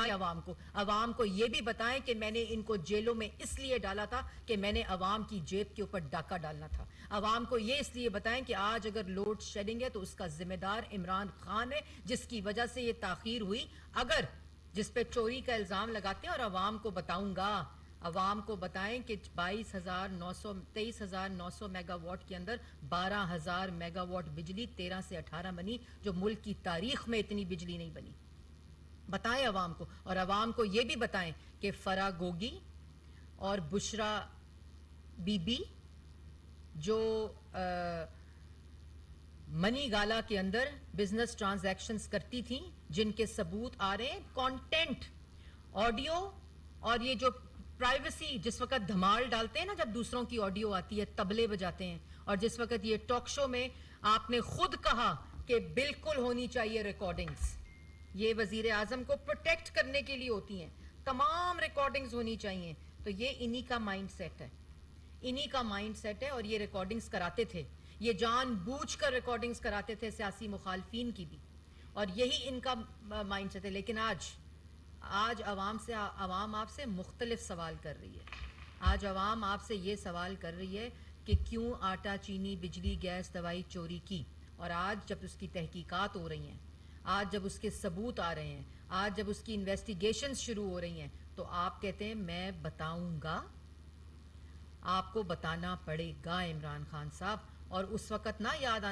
بتائیں عوام کو یہ بھی بتائیں کہ میں نے ان کو جیلوں میں اس لیے ڈالا تھا کہ میں نے عوام کی جیب کے اوپر ڈاکہ ڈالنا تھا. عوام کو یہ اس لیے بتائیں کہ آج اگر لوڈ شیڈنگ ہے تو اس کا ذمہ دار عمران خان ہے جس کی وجہ سے یہ تاخیر ہوئی. اگر جس پہ چوری کا الزام لگاتے ہیں, اور عوام کو بتاؤں گا, عوام کو بتائیں کہ 23,900 میگا واٹ کے اندر 12,000 میگا واٹ بجلی 13 سے 18 بنی, جو ملک کی تاریخ میں اتنی بجلی نہیں بنی. بتائیں عوام کو. اور عوام کو یہ بھی بتائیں کہ فرا گوگی اور بشرا بی بی جو منی گالا کے اندر بزنس ٹرانزیکشنز کرتی تھیں, جن کے ثبوت آ رہے ہیں, کانٹینٹ آڈیو, اور یہ جو پرائیویسی جس وقت دھمال ڈالتے ہیں نا, جب دوسروں کی آڈیو آتی ہے, تبلے بجاتے ہیں, اور جس وقت یہ ٹاک شو میں آپ نے خود کہا کہ بالکل ہونی چاہیے ریکارڈنگز, یہ وزیر اعظم کو پروٹیکٹ کرنے کے لیے ہوتی ہیں, تمام ریکارڈنگز ہونی چاہیے. تو یہ انہی کا مائنڈ سیٹ ہے, انہی کا مائنڈ سیٹ ہے, اور یہ ریکارڈنگز کراتے تھے, یہ جان بوجھ کر ریکارڈنگز کراتے تھے سیاسی مخالفین کی بھی, اور یہی ان کا مائنڈ سیٹ ہے. لیکن آج عوام آپ سے مختلف سوال کر رہی ہے. آج عوام آپ سے یہ سوال کر رہی ہے کہ کیوں آٹا, چینی, بجلی, گیس, دوائی چوری کی. اور آج جب اس کی تحقیقات ہو رہی ہیں, آج جب اس کے ثبوت آ رہے ہیں, آج جب اس کی انویسٹیگیشنز شروع ہو رہی ہیں, تو آپ کہتے ہیں میں بتاؤں گا. آپ کو بتانا پڑے گا عمران خان صاحب. اور اس وقت نہیں یاد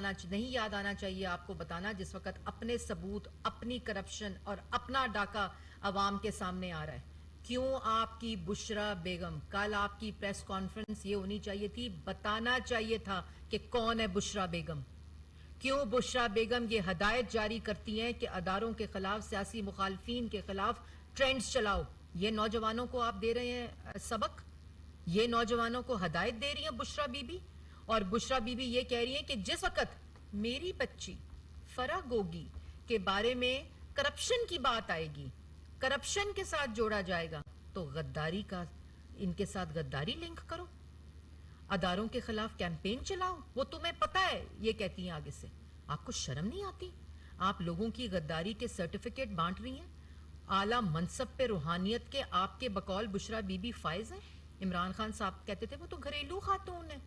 آنا چاہیے آپ کو بتانا جس وقت اپنے ثبوت, اپنی کرپشن اور اپنا ڈاکہ عوام کے سامنے آ رہا ہے. کیوں آپ کی بشرا بیگم, کل آپ کی پریس کانفرنس یہ ہونی چاہیے تھی, بتانا چاہیے تھا کہ کون ہے بشرا بیگم. کیوں بشرا بیگم یہ ہدایت جاری کرتی ہیں کہ اداروں کے خلاف, سیاسی مخالفین کے خلاف ٹرینڈز چلاؤ. یہ نوجوانوں کو آپ دے رہے ہیں سبق, یہ نوجوانوں کو ہدایت دے رہی ہیں بشرا بی بی. اور بشرا بی بی یہ کہہ رہی ہیں کہ جس وقت میری بچی فرا گوگی کے بارے میں کرپشن کی بات آئے گی, کرپشن کے ساتھ جوڑا جائے گا, تو غداری کا, ان کے ساتھ غداری لنک کرو, اداروں کے خلاف کیمپین چلاؤ. وہ تمہیں پتہ ہے یہ کہتی ہیں آگے سے. آپ کو شرم نہیں آتی؟ آپ لوگوں کی غداری کے سرٹیفکیٹ بانٹ رہی ہیں. اعلیٰ منصب پہ روحانیت کے آپ کے بقول بشرا بی بی فائز ہیں. عمران خان صاحب کہتے تھے وہ تو گھریلو خاتون ہیں.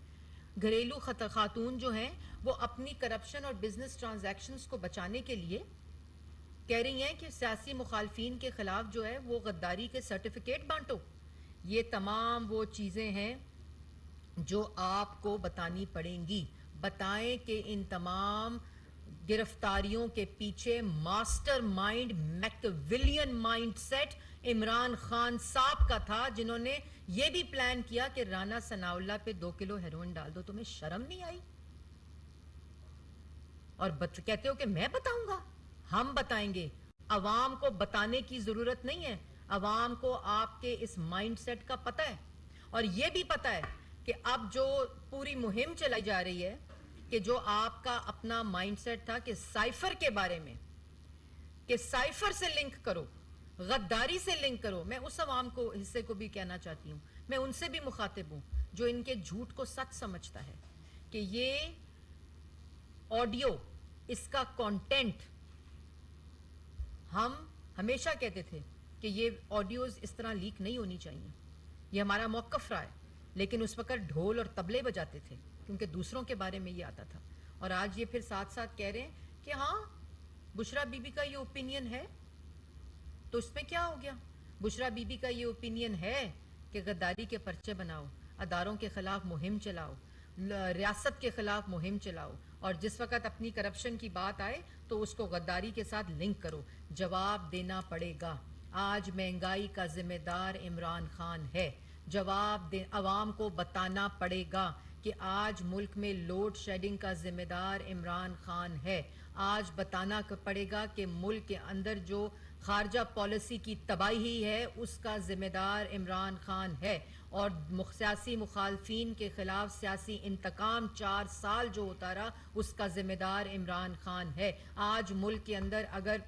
گھریلو خاتون جو ہیں وہ اپنی کرپشن اور بزنس ٹرانزیکشنز کو بچانے کے لیے کہہ رہی ہیں کہ سیاسی مخالفین کے خلاف جو ہے وہ غداری کے سرٹیفکیٹ بانٹو. یہ تمام وہ چیزیں ہیں جو آپ کو بتانی پڑیں گی. بتائیں کہ ان تمام گرفتاریوں کے پیچھے master mind, Machiavellian mind set Imran Khan Sahab کا تھا, جنہوں نے یہ بھی پلان کیا کہ رانا ثناء اللہ پہ 2 کلو ہیروئن ڈال دو. تمہیں شرم نہیں آئی؟ اور کہتے ہو کہ میں بتاؤں گا. ہم بتائیں گے. عوام کو بتانے کی ضرورت نہیں ہے. عوام کو آپ کے اس مائنڈ سیٹ کا پتہ ہے, اور یہ بھی پتہ ہے کہ اب جو پوری مہم چلائی جا رہی ہے, کہ جو آپ کا اپنا مائنڈ سیٹ تھا کہ سائفر کے بارے میں, کہ سائفر سے لنک کرو, غداری سے لنک کرو. میں اس عوام کو حصے کو بھی کہنا چاہتی ہوں, میں ان سے بھی مخاطب ہوں جو ان کے جھوٹ کو سچ سمجھتا ہے, کہ یہ آڈیو, اس کا کانٹینٹ, ہم ہمیشہ کہتے تھے کہ یہ آڈیوز اس طرح لیک نہیں ہونی چاہیے. یہ ہمارا موقف رہا ہے. لیکن اس وقت ڈھول اور طبلے بجاتے تھے کیونکہ دوسروں کے بارے میں یہ آتا تھا. اور آج یہ پھر ساتھ ساتھ کہہ رہے ہیں کہ ہاں بشرا بی بی کا یہ اوپینین ہے, تو اس میں کیا ہو گیا؟ بشرا بی بی کا یہ اوپینین ہے کہ غداری کے پرچے بناؤ, اداروں کے خلاف مہم چلاؤ, ریاست کے خلاف مہم چلاؤ, اور جس وقت اپنی کرپشن کی بات آئے تو اس کو غداری کے ساتھ لنک کرو. جواب دینا پڑے گا. آج مہنگائی کا ذمہ دار عمران خان ہے. جواب عوام کو بتانا پڑے گا کہ آج ملک میں لوڈ شیڈنگ کا ذمہ دار عمران خان ہے. آج بتانا پڑے گا کہ ملک کے اندر جو خارجہ پالیسی کی تباہی ہے اس کا ذمہ دار عمران خان ہے. اور سیاسی مخالفین کے خلاف سیاسی انتقام 4 سال جو ہوتا رہا اس کا ذمہ دار عمران خان ہے. آج ملک کے اندر اگر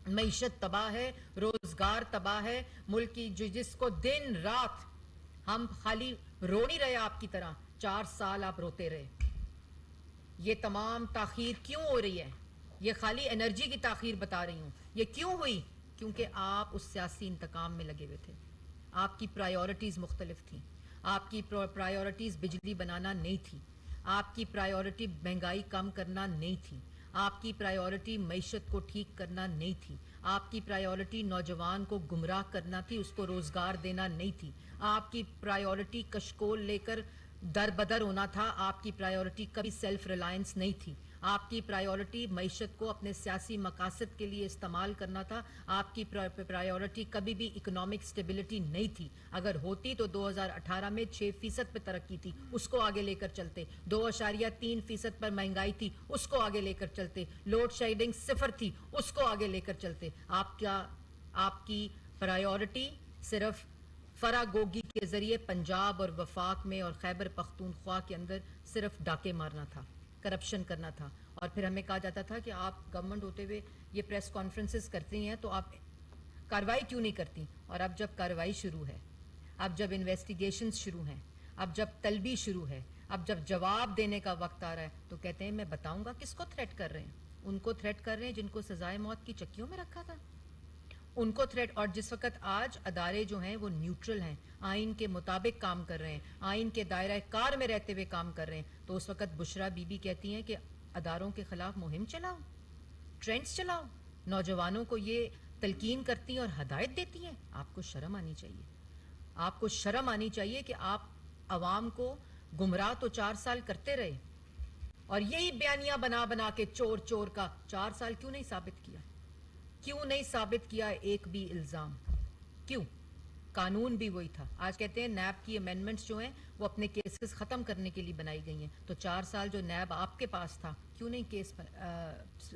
معیشت تباہ ہے, روزگار تباہ ہے, ملک کی جس کو دن رات, ہم خالی رو نہیں رہے آپ کی طرح, 4 سال آپ روتے رہے. یہ تمام تاخیر کیوں ہو رہی ہے؟ یہ خالی انرجی کی تاخیر بتا رہی ہوں. یہ کیوں ہوئی؟ کیونکہ آپ اس سیاسی انتقام میں لگے ہوئے تھے. آپ کی پرائیورٹیز مختلف تھیں. آپ کی پرائیورٹیز بجلی بنانا نہیں تھی. آپ کی پرائیورٹی مہنگائی کم کرنا نہیں تھی. آپ کی پرائیورٹی معیشت کو ٹھیک کرنا نہیں تھی. آپ کی پرائیورٹی نوجوان کو گمراہ کرنا تھی, اس کو روزگار دینا نہیں تھی. آپ کی پرائیورٹی کشکول لے کر در بدر ہونا تھا. آپ کی پرائیورٹی کبھی سیلف ریلائنس نہیں تھی. آپ کی پرائیورٹی معیشت کو اپنے سیاسی مقاصد کے لیے استعمال کرنا تھا. آپ کی پرائیورٹی کبھی بھی اکنامک سٹیبلٹی نہیں تھی. اگر ہوتی تو 2018 میں 6% پہ ترقی تھی, اس کو آگے لے کر چلتے. 2.3% پر مہنگائی تھی, اس کو آگے لے کر چلتے. لوڈ شیڈنگ 0 تھی, اس کو آگے لے کر چلتے. آپ کی پرائیورٹی صرف فراگوگی کے ذریعے پنجاب اور وفاق میں اور خیبر پختونخوا کے اندر صرف ڈاکے مارنا تھا, کرپشن کرنا تھا. اور پھر ہمیں کہا جاتا تھا کہ آپ گورنمنٹ ہوتے ہوئے یہ پریس کانفرنسز کرتی ہیں تو آپ کارروائی کیوں نہیں کرتی. اور اب جب کارروائی شروع ہے, اب جب انویسٹیگیشنز شروع ہیں, اب جب طلبی شروع ہے, اب جب جواب دینے کا وقت آ رہا ہے, تو کہتے ہیں میں بتاؤں گا. کس کو تھریٹ کر رہے ہیں؟ ان کو تھریٹ کر رہے ہیں جن کو سزائے موت کی چکیوں میں رکھا تھا, ان کو تھریٹ. اور جس وقت آج ادارے جو ہیں وہ نیوٹرل ہیں, آئین کے مطابق کام کر رہے ہیں, آئین کے دائرہ کار میں رہتے ہوئے کام کر رہے ہیں, تو اس وقت بشرا بی بی کہتی ہیں کہ اداروں کے خلاف مہم چلاؤ, ٹرینڈز چلاؤ, نوجوانوں کو یہ تلقین کرتی ہیں اور ہدایت دیتی ہیں. آپ کو شرم آنی چاہیے. آپ کو شرم آنی چاہیے کہ آپ عوام کو گمراہ تو 4 سال کرتے رہے, اور یہی بیانیاں بنا بنا کے چور چور کا 4 سال کیوں نہیں ثابت کیا؟ کیوں نہیں ثابت کیا ایک بھی الزام؟ کیوں؟ قانون بھی وہی تھا. آج کہتے ہیں نیب کی امینڈمنٹس جو ہیں وہ اپنے کیسز ختم کرنے کے لیے بنائی گئی ہیں. تو 4 سال جو نیب آپ کے پاس تھا, کیوں نہیں کیس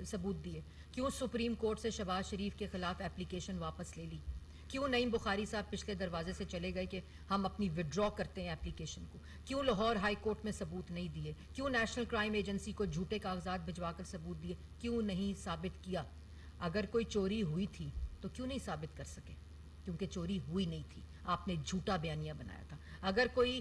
ثبوت دیے؟ کیوں سپریم کورٹ سے شہباز شریف کے خلاف اپلیکیشن واپس لے لی؟ کیوں نعیم بخاری صاحب پچھلے دروازے سے چلے گئے کہ ہم اپنی وڈرا کرتے ہیں اپلیکیشن کو؟ کیوں لاہور ہائی کورٹ میں ثبوت نہیں دیے؟ کیوں نیشنل کرائم ایجنسی کو جھوٹے کاغذات بھجوا کر ثبوت دیے؟ کیوں نہیں ثابت کیا؟ اگر کوئی چوری ہوئی تھی تو کیوں نہیں ثابت کر سکے؟ کیونکہ چوری ہوئی نہیں تھی, آپ نے جھوٹا بیانیہ بنایا تھا. اگر کوئی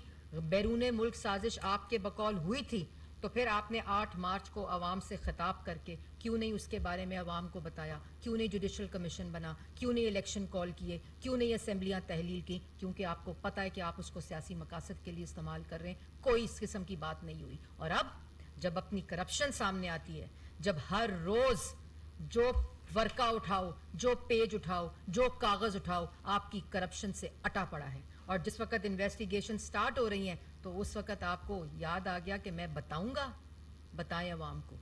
بیرون ملک سازش آپ کے بقول ہوئی تھی تو پھر آپ نے 8 مارچ کو عوام سے خطاب کر کے کیوں نہیں اس کے بارے میں عوام کو بتایا؟ کیوں نہیں جوڈیشل کمیشن بنا؟ کیوں نہیں الیکشن کال کیے؟ کیوں نہیں اسمبلیاں تحلیل کی؟ کیونکہ آپ کو پتہ ہے کہ آپ اس کو سیاسی مقاصد کے لیے استعمال کر رہے ہیں. کوئی اس قسم کی بات نہیں ہوئی. اور اب جب اپنی کرپشن سامنے آتی ہے, جب ہر روز جو ورقہ اٹھاؤ, جو پیج اٹھاؤ, جو کاغذ اٹھاؤ, آپ کی کرپشن سے اٹا پڑا ہے. اور جس وقت انویسٹیگیشن سٹارٹ ہو رہی ہیں تو اس وقت آپ کو یاد آ گیا کہ میں بتاؤں گا. بتائیں عوام کو.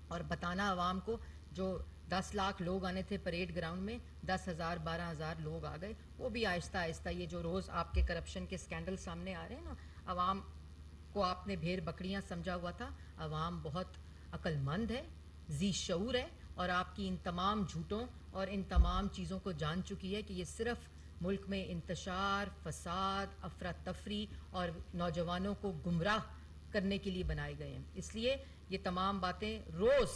اور بتانا عوام کو, جو 10 لاکھ لوگ آنے تھے پریڈ گراؤنڈ میں, 10,000 12,000 لوگ آ گئے. وہ بھی آہستہ آہستہ, یہ جو روز آپ کے کرپشن کے سکینڈل سامنے آ رہے ہیں نا, عوام کو آپ نے بھیڑ بکریاں سمجھا ہوا تھا. عوام بہت عقل مند ہے, ذی شعور ہے, اور آپ کی ان تمام جھوٹوں اور ان تمام چیزوں کو جان چکی ہے کہ یہ صرف ملک میں انتشار, فساد, افراتفری اور نوجوانوں کو گمراہ کرنے کے لیے بنائے گئے ہیں. اس لیے یہ تمام باتیں روز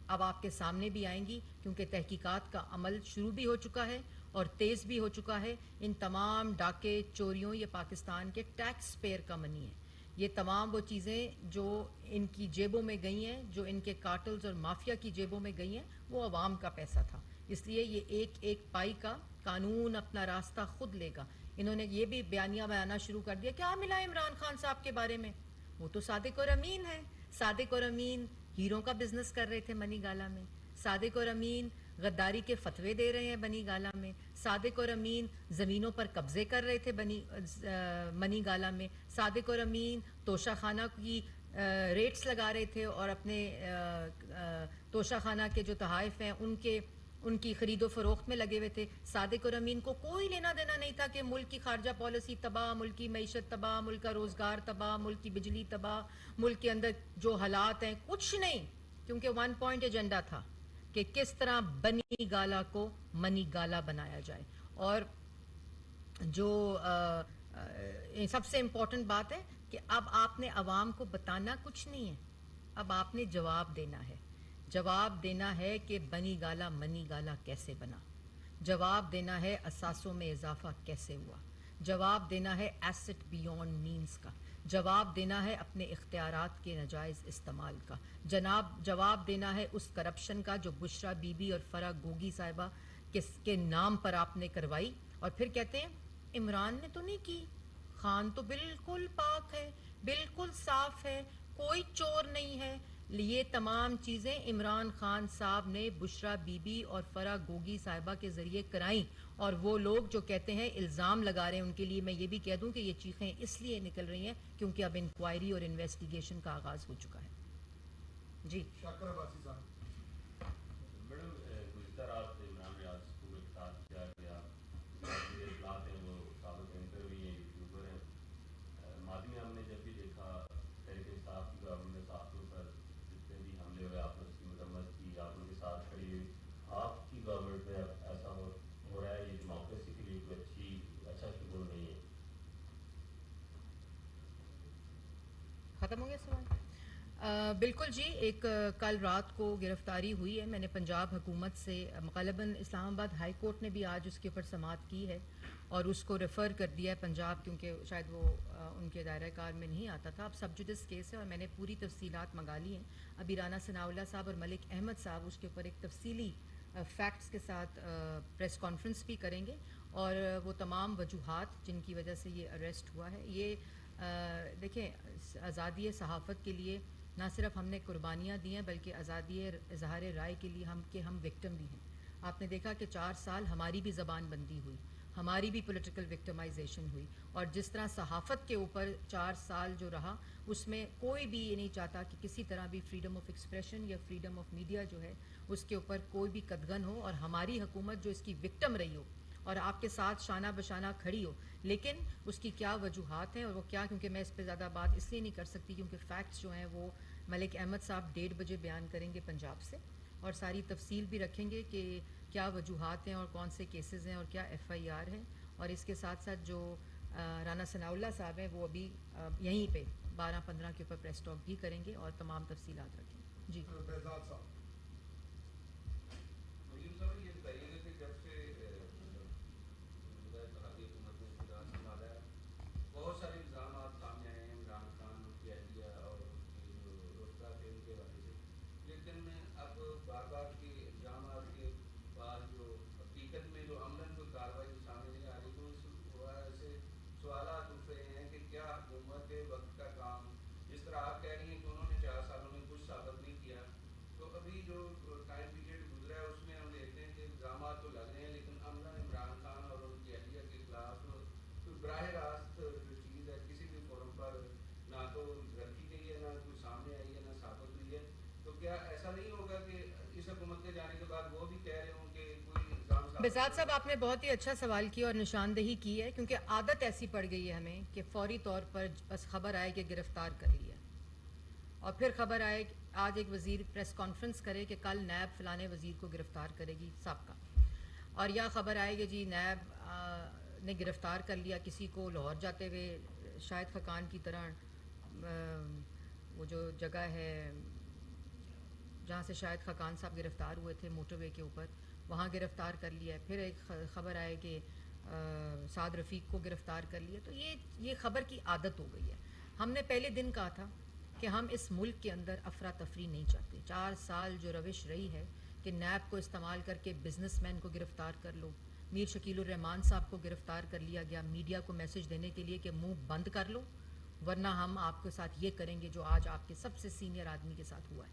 اب آپ کے سامنے بھی آئیں گی, کیونکہ تحقیقات کا عمل شروع بھی ہو چکا ہے اور تیز بھی ہو چکا ہے. ان تمام ڈاکے چوریوں یہ پاکستان کے ٹیکس پیئر کا منی ہے. یہ تمام وہ چیزیں جو ان کی جیبوں میں گئی ہیں, جو ان کے کارٹلز اور مافیا کی جیبوں میں گئی ہیں, وہ عوام کا پیسہ تھا. اس لیے یہ ایک ایک پائی کا قانون اپنا راستہ خود لے گا. انہوں نے یہ بھی بیانیہ بیانا شروع کر دیا. کیا ملا عمران خان صاحب کے بارے میں؟ وہ تو صادق اور امین ہے. صادق اور امین ہیروں کا بزنس کر رہے تھے منی گالا میں. صادق اور امین غداری کے فتوے دے رہے ہیں منی گالا میں. صادق اور امین زمینوں پر قبضے کر رہے تھے منی گالا میں. صادق اور امین توشہ خانہ کی ریٹس لگا رہے تھے اور اپنے توشہ خانہ کے جو تحائف ہیں ان کی خرید و فروخت میں لگے ہوئے تھے. صادق اور امین کو کوئی لینا دینا نہیں تھا کہ ملک کی خارجہ پالیسی تباہ, ملک کی معیشت تباہ, ملک کا روزگار تباہ, ملک کی بجلی تباہ, ملک کے اندر جو حالات ہیں, کچھ نہیں. کیونکہ 1 پوائنٹ ایجنڈا تھا کہ کس طرح بنی گالا کو منی گالا بنایا جائے. اور جو سب سے امپورٹنٹ بات ہے کہ اب آپ نے عوام کو بتانا کچھ نہیں ہے, اب آپ نے جواب دینا ہے. جواب دینا ہے کہ بنی گالا منی گالا کیسے بنا. جواب دینا ہے اثاثوں میں اضافہ کیسے ہوا. جواب دینا ہے ایسٹ بیونڈ مینز کا. جواب دینا ہے اپنے اختیارات کے ناجائز استعمال کا. جواب دینا ہے اس کرپشن کا جو بشرا بی بی اور فرا گوگی صاحبہ کس کے نام پر آپ نے کروائی, اور پھر کہتے ہیں عمران نے تو نہیں کی, خان تو بالکل پاک ہے, بالکل صاف ہے, کوئی چور نہیں ہے. یہ تمام چیزیں عمران خان صاحب نے بشرا بی بی اور فرح گوگی صاحبہ کے ذریعے کرائیں. اور وہ لوگ جو کہتے ہیں الزام لگا رہے ہیں, ان کے لیے میں یہ بھی کہہ دوں کہ یہ چیخیں اس لیے نکل رہی ہیں کیونکہ اب انکوائری اور انویسٹیگیشن کا آغاز ہو چکا ہے. جی شاکر عباسی صاحب. میڈم گزشتہ رات عمران ریاض کو گرفتار کیا گیا. جو اطلاعات ہیں وہ سابق اینکر بھی ہیں, یوٹیوبر ہیں. ماضی میں ہم نے جب بھی دیکھا تحریک انصاف کی گورنمنٹ نے صحافیوں پر جتنے بھی حملے ہوئے آپ نے اس کی مذمت کی, آپ ان کے ساتھ کھڑی ہوئی. آپ کی گورنمنٹ میں اب ایسا ہو رہا ہے, یہ ڈیموکریسی کے لیے کوئی اچھا شگون نہیں ہے. ختم ہو گیا سوال. بالکل جی, ایک کل رات کو گرفتاری ہوئی ہے. میں نے پنجاب حکومت سے غالباً اسلام آباد ہائی کورٹ نے بھی آج اس کے اوپر سماعت کی ہے اور اس کو ریفر کر دیا ہے پنجاب, کیونکہ شاید وہ ان کے دائرہ کار میں نہیں آتا تھا. اب سب جوڈس کیس ہے اور میں نے پوری تفصیلات منگا لی ہیں. ابھی رانا ثناء اللہ صاحب اور ملک احمد صاحب اس کے اوپر ایک تفصیلی فیکٹس کے ساتھ پریس کانفرنس بھی کریں گے, اور وہ تمام وجوہات جن کی وجہ سے یہ اریسٹ ہوا ہے. یہ دیکھیں, آزادی صحافت کے لیے نہ صرف ہم نے قربانیاں دی ہیں بلکہ آزادی اظہار رائے کے لیے ہم وکٹم بھی ہیں. آپ نے دیکھا کہ 4 سال ہماری بھی زبان بندی ہوئی, ہماری بھی پولیٹیکل وکٹمائزیشن ہوئی, اور جس طرح صحافت کے اوپر 4 سال جو رہا اس میں کوئی بھی یہ نہیں چاہتا کہ کسی طرح بھی فریڈم آف ایکسپریشن یا فریڈم آف میڈیا جو ہے اس کے اوپر کوئی بھی قدغن ہو, اور ہماری حکومت جو اس کی وکٹم رہی ہو اور آپ کے ساتھ شانہ بشانہ کھڑی ہو. لیکن اس کی کیا وجوہات ہیں اور وہ کیا, کیونکہ میں اس پہ زیادہ بات اس لیے نہیں کر سکتی کیونکہ فیکٹس جو ہیں وہ ملک احمد صاحب 1:30 بجے بیان کریں گے پنجاب سے, اور ساری تفصیل بھی رکھیں گے کہ کیا وجوہات ہیں اور کون سے کیسز ہیں اور کیا ایف آئی آر ہے. اور اس کے ساتھ ساتھ جو رانا ثناء اللہ صاحب ہیں وہ ابھی یہیں پہ 12-15 کے اوپر پریس ٹاک بھی کریں گے اور تمام تفصیلات رکھیں گے. جی بہزاد صاحب. مریم صاحب یہ بتائیے گا کہ جب سے اتحادی حکومت نے اقتدار سنبھالا ہے بہت سارے الزامات سامنے آئے ہیں عمران خان ان کی اہلیہ اور ان کی جو رفقا تھے ان کے حوالے سے, لیکن اب بار بار کے الزامات کے بعد جو حقیقت میں جو عملاً کوئی کارروائی جو سامنے نہیں آ رہی, تو اس حوالے سے سوالات اٹھ رہے ہیں کہ کیا حکومت وقت کا کام, جس طرح آپ کہہ رہی ہیں کہ انہوں نے 4 سالوں میں کچھ ثابت نہیں کیا, تو ابھی جو ٹائم پیریڈ گزرا ہے اس میں ہم دیکھتے ہیں کہ الزامات تو لگ رہے ہیں لیکن عملاً عمران خان اور ان کی اہلیہ کے خلاف کوئی براہ راست جو چیز ہے کسی بھی فورم پر نہ تو رکھی گئی ہے, نہ کوئی سامنے آئی ہے, نہ ثابت ہوئی ہے. تو کیا ایسا نہیں ہوگا کہ اس حکومت کے جانے کے بعد وہ بھی کہہ رہے ہوں کہ کوئی الزام بزاد صاحب, آپ نے بہت ہی اچھا سوال کیا اور نشاندہی کی ہے, کیونکہ عادت ایسی پڑ گئی ہے ہمیں کہ فوری طور پر بس خبر آئے کہ گرفتار کر لیا, اور پھر خبر آئے کہ آج ایک وزیر پریس کانفرنس کرے کہ کل نیب فلانے وزیر کو گرفتار کرے گی سابقہ, اور یا خبر آئے کہ جی نیب نے گرفتار کر لیا کسی کو لاہور جاتے ہوئے, شاہد خقان کی طرح وہ جو جگہ ہے جہاں سے شاہد خقان صاحب گرفتار ہوئے تھے موٹر وے کے اوپر, وہاں گرفتار کر لیا ہے. پھر ایک خبر آئے کہ سعد رفیق کو گرفتار کر لیا. تو یہ خبر کی عادت ہو گئی ہے. ہم نے پہلے دن کہا تھا کہ ہم اس ملک کے اندر افراتفری نہیں چاہتے. 4 سال جو روش رہی ہے کہ نیب کو استعمال کر کے بزنس مین کو گرفتار کر لو, میر شکیل الرحمان صاحب کو گرفتار کر لیا گیا میڈیا کو میسج دینے کے لیے کہ منہ بند کر لو ورنہ ہم آپ کے ساتھ یہ کریں گے جو آج آپ کے سب سے سینئر آدمی کے ساتھ ہوا ہے.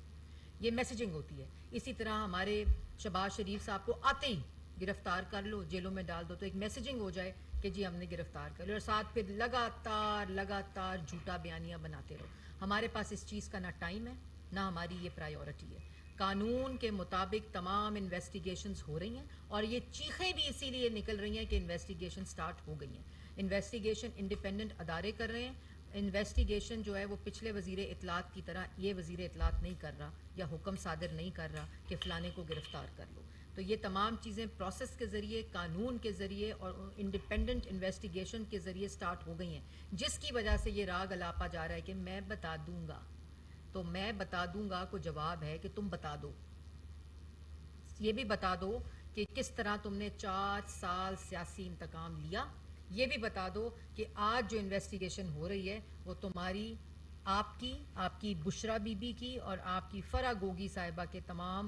یہ میسیجنگ ہوتی ہے. اسی طرح ہمارے شہباز شریف صاحب کو آتے ہی گرفتار کر لو, جیلوں میں ڈال دو, تو ایک میسیجنگ ہو جائے کہ جی ہم نے گرفتار کر لیا, اور ساتھ پھر لگاتار جھوٹا بیانیاں بناتے رہو. ہمارے پاس اس چیز کا نہ ٹائم ہے نہ ہماری یہ پرائیورٹی ہے. قانون کے مطابق تمام انویسٹیگیشنز ہو رہی ہیں, اور یہ چیخیں بھی اسی لیے نکل رہی ہیں کہ انویسٹیگیشن سٹارٹ ہو گئی ہیں. انویسٹیگیشن انڈیپینڈنٹ ادارے کر رہے ہیں. انویسٹیگیشن جو ہے وہ پچھلے وزیر اطلاعات کی طرح یہ وزیر اطلاعات نہیں کر رہا یا حکم صادر نہیں کر رہا کہ فلانے کو گرفتار کر لو. تو یہ تمام چیزیں پروسیس کے ذریعے, قانون کے ذریعے اور انڈیپینڈنٹ انویسٹیگیشن کے ذریعے سٹارٹ ہو گئی ہیں, جس کی وجہ سے یہ راگ الاپا جا رہا ہے کہ میں بتا دوں گا. تو میں بتا دوں گا کو جواب ہے کہ تم بتا دو, یہ بھی بتا دو کہ کس طرح تم نے 4 سال سیاسی انتقام لیا. یہ بھی بتا دو کہ آج جو انویسٹیگیشن ہو رہی ہے وہ تمہاری, آپ کی بشرا بی بی کی اور آپ کی فرح گوگی صاحبہ کے تمام